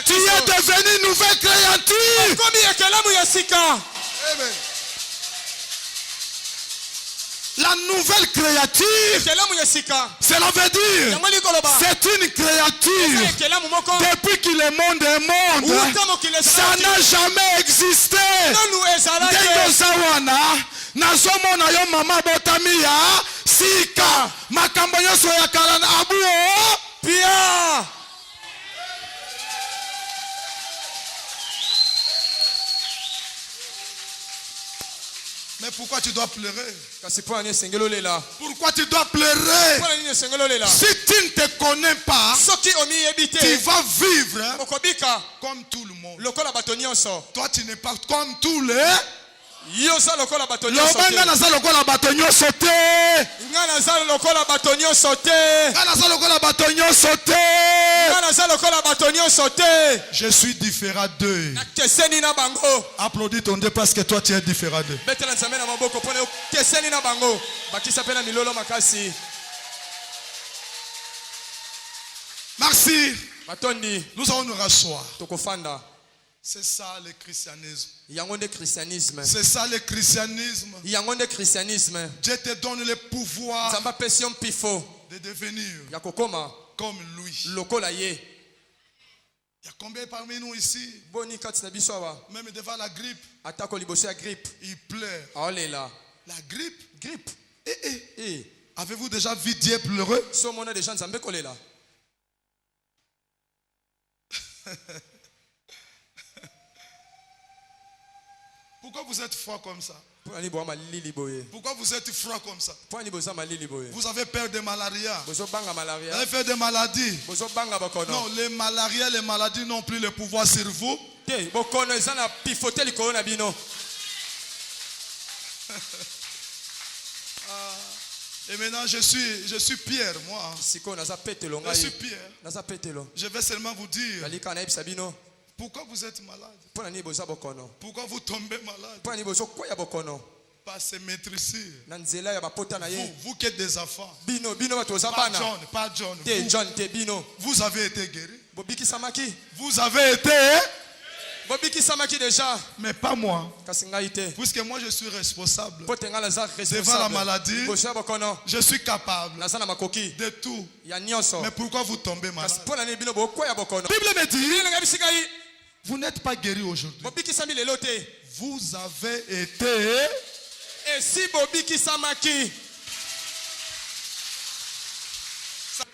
tu es devenu une nouvelle créature. Komi ekelamu ya sika. Amen. La nouvelle créature, Ekelamu ya sika. cela veut dire, Yango likoloba. c'est une créature. Ekelamu moko. Depuis que le monde est monde, Uta mokile ça n'a jamais existé. Nanu ezala Ndenge te. oza wana nazomona yo mama botami ya sika makambo nyonso ya kala na abuo. Pia. Mais pourquoi tu dois pleurer? Kasi po ani sengelo lela. Pourquoi tu dois pleurer? Po ani sengelo lela. Si tu ne te connais pas, Soki omi tu ebite. vas vivre Okobika comme tout le monde. lokola bato nyonso. Toi, tu n'es pas comme tous les. Yo sa lokola bato nyonso. Lobanga naza lokola bato nyonso te. Nga naza lokola bato nyonso te. Nga naza lokola bato nyonso te. Nga naza lokola bato nyonso te. Je suis différent d'eux. Nakeseni na bango. Applaudis ton Dieu parce que toi tu es différent d'eux. Betela nzambe na maboko pone keseni na bango. Bakisa pe na milolo makasi. Merci. Matondi Nous allons nous rasseoir. tokofanda. C'est ça le christianisme. Yango nde christianisme. C'est ça le christianisme. Yango nde christianisme. Dieu te donne le pouvoir Nzambe apesi yo mpifo de devenir ya kokoma comme lui. lokola ye. Il y a combien parmi nous ici, Boni kati na biso awa. même devant la grippe, Atako liboso ya grippe. il pleure. Aolela. La grippe. Grippe. Eh. Avez-vous déjà vu Dieu pleurer? So mona deja nzambe kolela. Pourquoi vous êtes froid comme ça? Poni bo malili boye. Pourquoi vous êtes froid comme ça? Poni boza malili boye. Vous avez peur de malaria. Bozo banga Vous malaria. avez peur de maladies. Bozo banga bokono. Non, les malarias, les maladies n'ont plus le pouvoir sur vous. Te bokono eza na pifote likolo na bino. Et maintenant, je suis Pierre, moi. sikoyo naza petelo Je suis ngai Pierre. naza petelo Je vais seulement vous dire nalika nayebisa bino pourquoi vous êtes malade. mpo na nini boza bokono Pourquoi vous tombez malade. mpo na nini bozokwea bokono Par se maîtriser. na nzela ya bapota na ye Vous qui êtes des enfants. bino bato boza Pas bana John, pas John. te john te bino Vous avez été guéri. bobikisamaki Vous avez été, bobikisamaki déjà mais pas moi. kasi ngai te Puisque moi je suis responsable. mpo te ngai naza Devant la responsable maladie, liboso ya bokono je suis capable naza na makoki de tout. ya nyonso Mais pourquoi vous tombez kasi malade? mpo na nini bino bokwea bokono La Bible me dit, bino ngai ngai vous n'êtes pas guéri aujourd'hui. bobikisami lelo te Vous avez été. esi bobikisamaki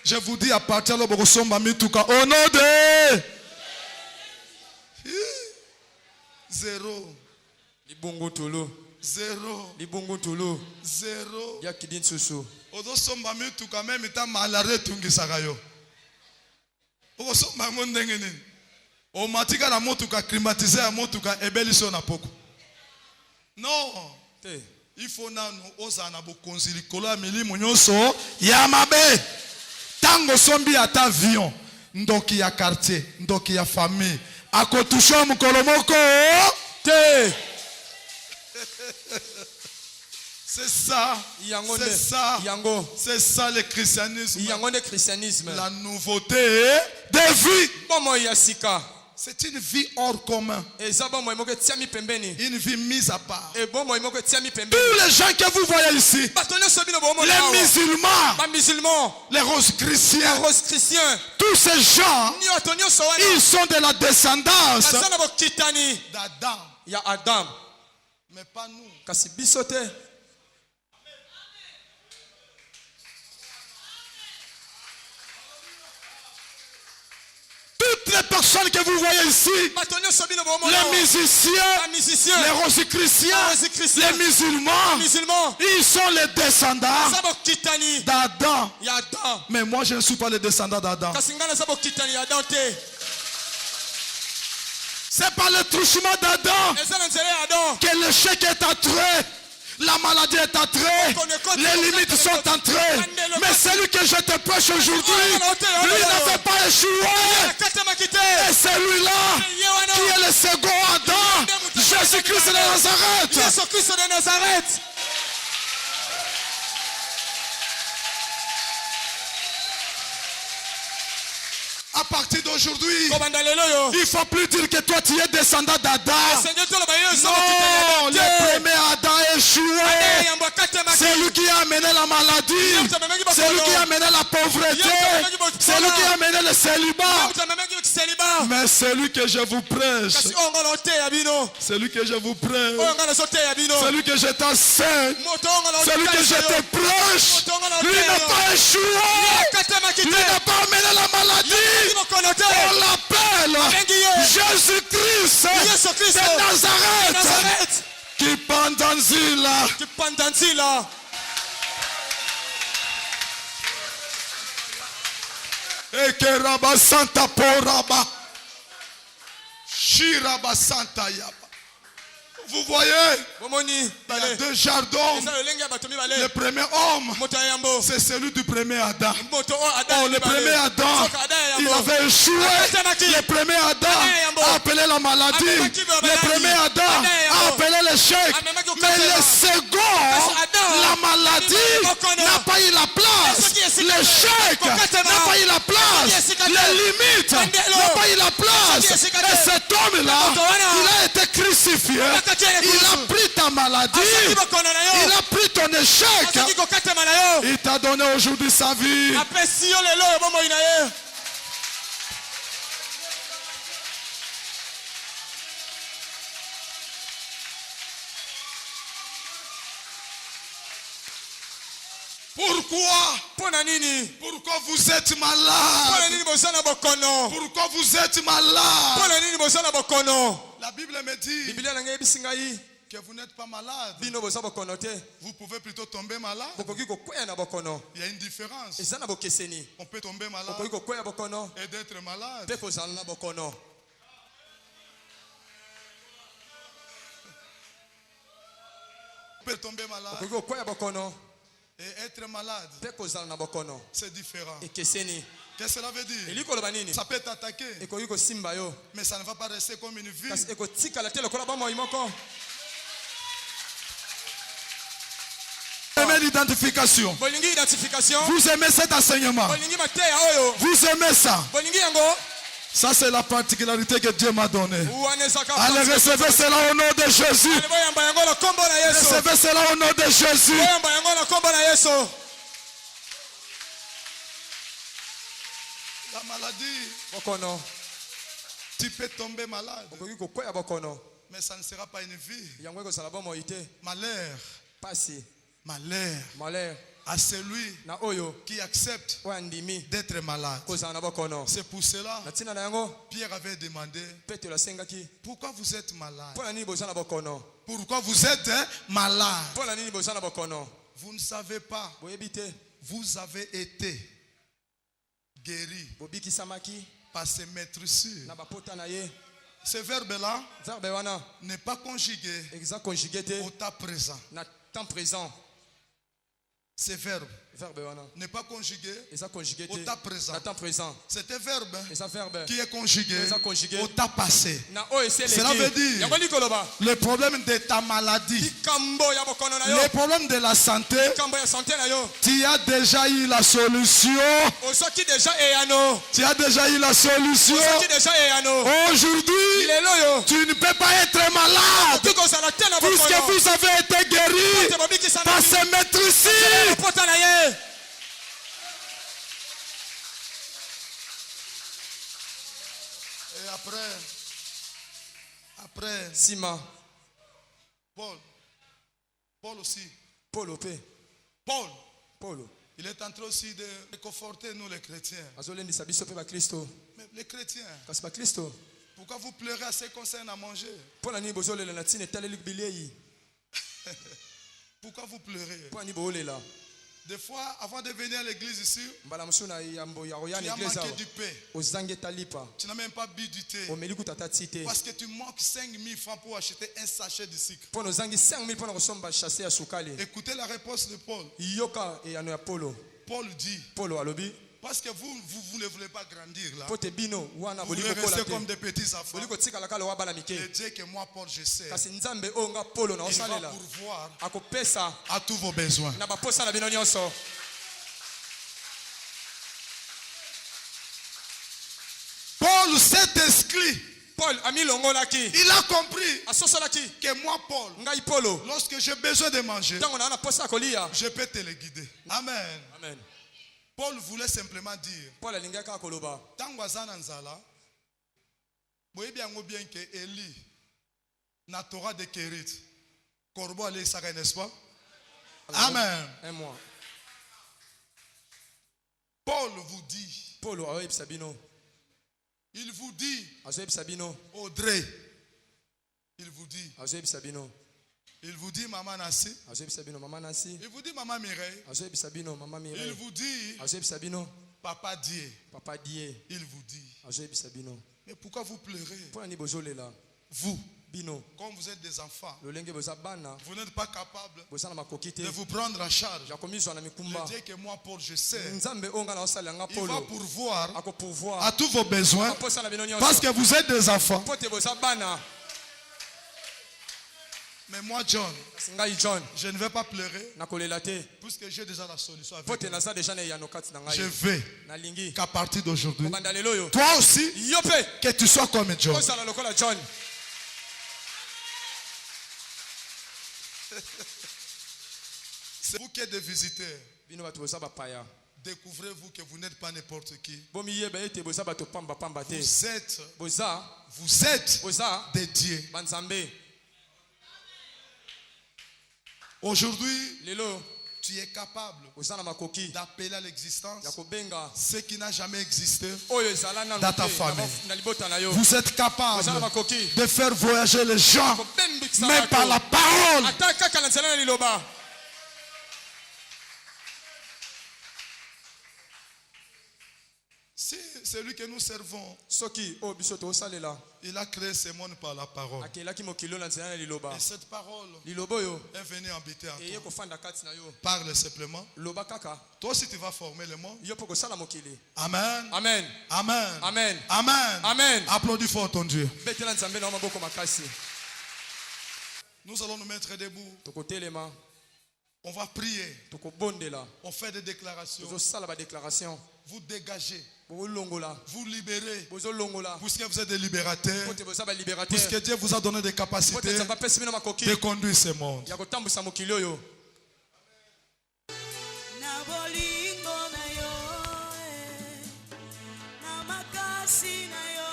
Je vous dis à partir de Bogosomba Mituka, au nom de zéro, libungutulu zéro, libungutulu zéro. ya kidi nsusu Ogosomba Mituka même ita malare tungisaka yo. Ogosomba ngo ndenge nini? O matika na motuka climatiser ya motuka ebeliso na poko. Non. te Il faut nanu ozana bokonzi likolo ya milimo nyonso ya mabe. Tango sombi ata avion, ndoki ya quartier, ndoki ya famille, akotusha mukolo moko te c'est ça. yango C'est nde ça. yango C'est ça le christianisme. yango nde christianisme La nouveauté de vie. bomoi ya sika C'est une vie hors commun. eza bomoi moko etiami pembeni Une vie mise à part. e bomoi moko etiami Tous pembeni les gens que vous voyez ici, bato nyonso bino bomona les musulmans, bamusulman les roses chrétiens, rose christien tous ces gens, bato nyonso wana ils sont de la descendance baza na bokitani d'Adam. ya adam Mais pas nous. kasi biso te Toutes les personnes que vous voyez ici, bato nyonso bino bomona les musiciens, bamusicien les roses chrétiens, rose christian les musulmans, musulman ils sont les descendants baza bokitani d'Adam. ya adam Mais moi, je ne suis pas le descendant d'Adam. kasi ngai naza bokitani ya adam te C'est par le truchement d'Adam eza na nzela ya adam que le chèque est entré. La maladie est entrée. Les limites sont entrées. Mais celui que je te prêche aujourd'hui, lui n'avait pas échoué. akatamaki te Et celui-là, ye wana qui est le second Adam, Jésus-Christ de Nazareth. yesu kristo de nazareth À partir d'aujourd'hui, kobanda lelo yo il ne faut plus dire que toi tu es descendant d'Adam. seigneur toloba ye eza Non, bokitani ya le adam premier Adam a te échoué. yambo akatamaki C'est lui qui a amené la maladie. C'est lui qui a amené la pauvreté. C'est lui qui a amené le célibat. amemaki kiseliba Mais celui que je vous prêche, kasi oyo ngai naoteya bino celui que je vous prêche, oyo ngai nazoteya bino celui que je t'enseigne, moto oyo ngai celui que je te prêche, lui n'a pas échoué. akatamaki Lui te n'a pas amené la maladie. yamaki mokono te On l'appelle Jésus-Christ yesu kristo de Nazareth. nazareth Qui pendant zila. kipanda nzila Et que Rabba Santa Poraba. Shiraba Santa Yaba. Vous voyez, bomoni il y a bale deux jardins. eza lolenge ya bato Le mibale premier homme, moto ya yambo c'est celui du premier Adam. moto oyo ada Oh, le premier Adam, il avait échoué. Le premier Adam a appelé la maladie. Le premier Adam a appelé l'échec. Mais le second, la maladie n'a pas eu la place. L'échec n'a pas eu la place. Les limites n'ont pas eu la place. Et cet homme-là, il a été crucifié. Il a pris ta maladie. Il a pris ton échec. asoki kokatama na yo Il t'a donné aujourd'hui sa vie. apesi yo lelo oyo bomoi na ye Pourquoi? mpo na nini Pourquoi vous êtes mpo na malade? nini boza na bokono Pourquoi vous êtes mpo malade? na nini boza na bokono La Bible me dit bibilia na ngai yebisi ngai que vous n'êtes pas malade. bino boza bokono te Vous pouvez plutôt tomber malade. bokoki kokweya na bokono Il y a une différence. eza na bokeseni On peut tomber malade okoki kokweya bokono et d'être malade. mpe kozala na bokono On peut tomber malade okoki kokweya bokono Et être malade, Pe kozala na bokono. c'est différent. Ekeseni. Qu'est-ce que cela veut dire? Eliko loba nini? Ça peut t'attaquer, Ekoki kosimba yo. mais ça ne va pas rester comme une vie. Kasi ekotikala te lokola bomoi moko. Vous aimez l'identification. Bolingi identification. Vous aimez cet enseignement. Bolingi mateya oyo. Vous aimez ça. Bolingi yango. Ça, c'est la particularité que Dieu m'a donnée. Uanezaka. Allez, recevez cela au nom de Jésus. Ale boyamba yango na kombo na Yesu. Recevez cela au nom de Jésus. Boyamba yango na kombo na Yesu. La maladie, Bokono. tu peux tomber malade, Okoki kokwea bokono. mais ça ne sera pas une vie. Yango ekozala bomoi te. Malheur, Pasi. malheur Malheur. à celui Na oyo. qui accepte Oyo andimi. d'être malade. Kozala na bokono. C'est pour cela Na ntina na yango. Pierre avait demandé, Petelo asengaki. pourquoi vous êtes malade? Mpona nini boza na bokono? Pourquoi vous êtes malade? Mpona nini boza na bokono? Vous ne savez pas, Boyebi te. vous avez été guéri Bobikisamaki. par ces maîtresses. Na bapota na ye. Ce verbe-là Verbe wana. n'est pas conjugué Exact conjugué te. au temps présent. Na temps présent. Ce verbe Verbe wana. n'est pas conjugué Exact conjugué au te. temps présent. Na temps présent. C'est un verbe Exact verbe. qui est conjugué Exact conjugué. au temps passé. Na oyo eseleki. Cela veut dire Yango likoloba. le problème de ta maladie, Kambo ya bokono na yo. le problème de la santé, Kambo ya santé na yo. tu as déjà eu la solution. Osoki déjà eyano. Tu as déjà eu la solution. Osoki déjà eyano. Aujourd'hui, Lelo yo. tu ne peux pas être malade Tuko sala te na puisque bokono. vous avez été guéri Te bobikisa par na ces maîtresses. bapota na ye. Et après, Sima. Paul aussi. Polo pe. Paul, il est en train aussi de réconforter nous les chrétiens. Azolendisa biso pe ba Kristo. Mais les chrétiens, Kasi ba Kristo. pourquoi vous pleurez à ce qu'on concerne à manger? Mpona nini bozolela na ntina etaleli bilei? Pourquoi vous pleurez? Mpona nini boolela? Des fois, avant de venir à l'église ici, Mbala mosusu na yambo ya koya tu na as eglise manqué awa. du pain. Ozangi etalipa. Tu n'as même pas bu du thé. Omeli kutata ti te. Parce que tu manques 5000 francs pour acheter un sachet de sucre. Mpona ozangi 5000 mpona kosomba chasse ya sukali. Écoutez la réponse de Paul. Yoka eyano ya Polo. Paul dit, Polo alobi. parce que vous ne voulez pas grandir là. Po te bino wana Vous boli voulez kokola rester comme te. des petits enfants. Boli kotikala kala wa bana mike. Le Dieu que moi, Paul, je sais, Kasi nzambe oyo nga Polo na il va osalela. pourvoir Akopesa à tous vos besoins. na baposa na bino nyonso. Paul s'est inscrit. Paul amilongolaki. Il a compris Asosolaki. que moi, Paul, Ngai Polo. lorsque j'ai besoin de manger, Ntango na posa kolia. je peux te le guider. Amen. Amen. Paul voulait simplement dire, Paul alingaka koloba. tango aza na nzala, boyebi yango bien que Eli, na Torah de Kérit, corbeau allait saka, n'est-ce pas? Amen. Un mois. Paul vous dit, Polo aoyebisa bino. il vous dit, Azoyebisa bino. Audrey, il vous dit, Azoyebisa bino. il vous dit, Maman Nassi, Azoyebisa bino mama Nancy. il vous dit, Maman Mireille, Azoyebisa bino mama il Mireille. vous dit, Azoyebisa bino Papa Dieu, papa Die. il vous dit. Azoyebisa bino. Mais pourquoi vous pleurez? Mpona nini bozolela? Vous, Bino. comme vous êtes des enfants, Lolenge boza bana. vous n'êtes pas capable Boza na makoki te. de vous prendre en charge. Ya komizwa na Le mikumba. Dieu que moi, Paul, je sais, Nzambe oyo nga na osalela nga il va Polo. pourvoir Ako pouvoir. à tous vos besoins Aposa na bino nyonso. parce que vous êtes des enfants. Po te boza bana. Mais moi, John, Kasi ngai John. je ne vais pas pleurer Nakolela te. puisque j'ai déjà la solution Po avec te moi. naza deja na eyano kati na Je ngai. veux Nalingi. qu'à partir d'aujourd'hui, Kobanda lelo oyo. toi aussi, Yo pe. que tu sois comme John. Ozala lokola John. C'est vous qui êtes des visiteurs. Bino bato boza bapaya. Découvrez-vous que vous n'êtes pas n'importe qui. Bomi yeba ete boza bato pamba pamba te. Vous êtes Boza des dieux. banzambe. Aujourd'hui, Lelo tu es capable boza na makoki d'appeler à l'existence ya kobenga ce qui n'a jamais existé. oyo ezala nanu Dans ta te famille. na libota na yo. Vous êtes capable Boza na makoki de faire voyager les gens, kobembikisa mais par la bato. parole. Ata kaka na nzela na liloba. celui que nous servons, Soki o biso to salela. il a créé ce monde par la parole. Akelaki mokilo na nzela na liloba. Et cette parole Lilobo yo est venue habiter en eye toi. ko fanda kati na yo. Parle simplement. Loba kaka. Toi aussi tu vas former le monde. Yo poko sala mokili. Amen. Amen. Amen. Amen. Amen. Amen. Applaudis fort ton Dieu. Betela nzambe na maboko makasi. Nous allons nous mettre debout. Toko telema. On va prier. Toko bondela. On fait des déclarations. Zo sala ba déclaration. Vous dégagez. Bo longola. Vous libérez. Bozo longola. Puisque vous êtes des libérateurs. Kote boza ba libérateur. Puisque Dieu vous a donné des capacités Kote nzamba pesi mino makoki. de conduire ce monde. Ya kotambusa mokili oyo. Na bolingo na yo, na makasi na yo,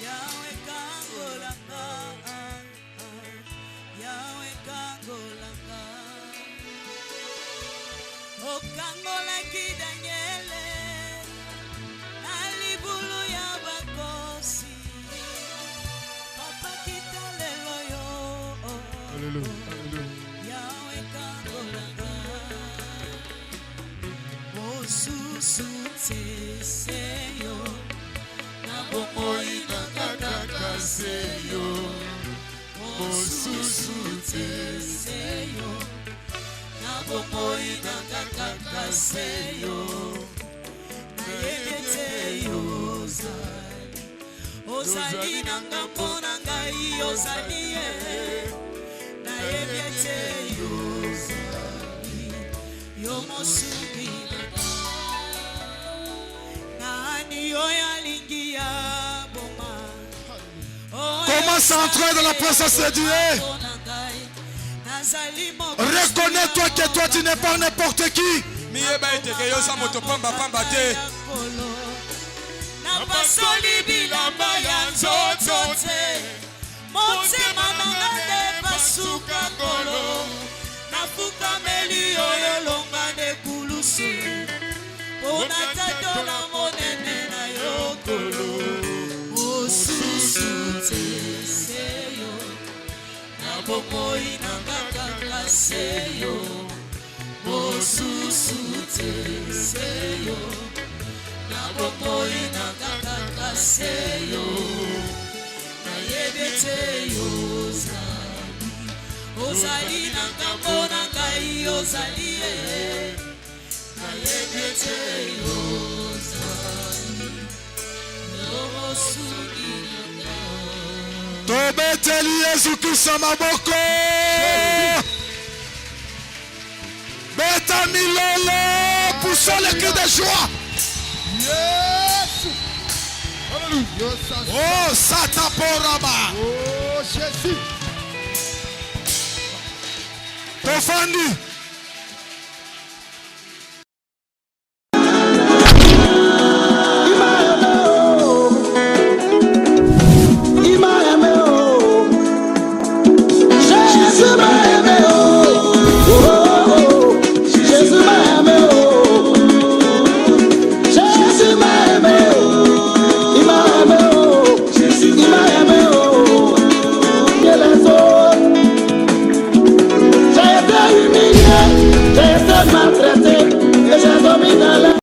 Yahweh kangolanga, Yahweh kangolanga. Okangolaki Daniele, na libulu ya bakosi, papa kita lelo yo. Alléluia. Yahweh kangolanga, mosusu seyo, na bomoi na kaka seyo, mosusu seyo, na bomoi na kaka seyo, na yebete yo ozali na ngambo na ngai ozali ye. Na yebete yo mosubi nani oyo alingi ya boma. Commence à entrer dans la présence de Dieu. Reconnais-toi que toi tu n'es pas n'importe qui. Miyeba eteke yo sa moto pamba pamba te. Na pasoli bilamba ya nzoto te. Motema nanga nde pasuka kolo. Nafukameli oyo longa nde kulusu. Pona tato na monene na yo kolo. Osusu te seyo. Na bomoi nanga kaka seyo. Osusu te seyo. Na bomoi nanga kaka seyo. Na yebete yo ozali na ngambo na ngai ozali ye. Na yebete yo yo mosuki nanga. Tobeteli Yesu Kristo maboko. Beta milolo. Poussons les cris de joie. Yes. Alléluia. Oh, Sataporaba. Oh, Jésus. Tofandi.